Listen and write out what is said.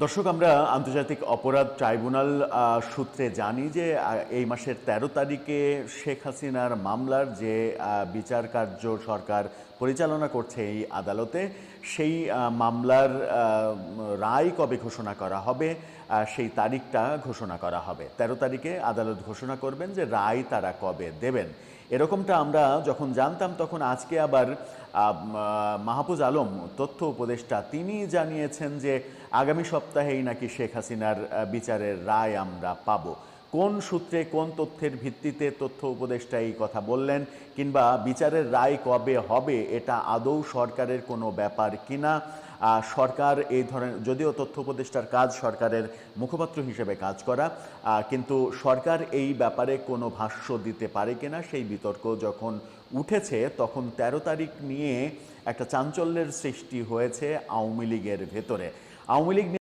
দর্শক, আমরা আন্তর্জাতিক অপরাধ ট্রাইব্যুনাল সূত্রে জানি যে এই মাসের ১৩ তারিখে শেখ হাসিনার মামলার যে বিচার কার্য সরকার পরিচালনা করছে এই আদালতে, সেই মামলার রায় কবে ঘোষণা করা হবে সেই তারিখটা ঘোষণা করা হবে। ১৩ তারিখে আদালত ঘোষণা করবেন যে রায় তারা কবে দেবেন। এরকমটা আমরা যখন জানতাম, তখন আজকে আবার মাহফুজ আলম তথ্য উপদেষ্টা তিনি জানিয়েছেন যে আগামী সপ্তাহেই নাকি শেখ হাসিনার বিচারের রায় আমরা পাব। কোন সূত্রে, কোন তথ্যের ভিত্তিতে তথ্য উপদেষ্টা এই কথা বললেন, কিংবা বিচারের রায় কবে হবে এটা আদৌ সরকারের কোনো ব্যাপার কিনা? সরকার এই ধরনের, যদিও তথ্য উপদেষ্টার কাজ সরকারের মুখপাত্র হিসেবে কাজ করা, কিন্তু সরকার এই ব্যাপারে কোনো ভাষ্য দিতে পারে কিনা সেই বিতর্ক যখন উঠেছে, তখন ১৩ তারিখ নিয়ে একটা চাঞ্চল্যের সৃষ্টি হয়েছে আওয়ামী লীগের ভেতরে। আওয়ামী লীগ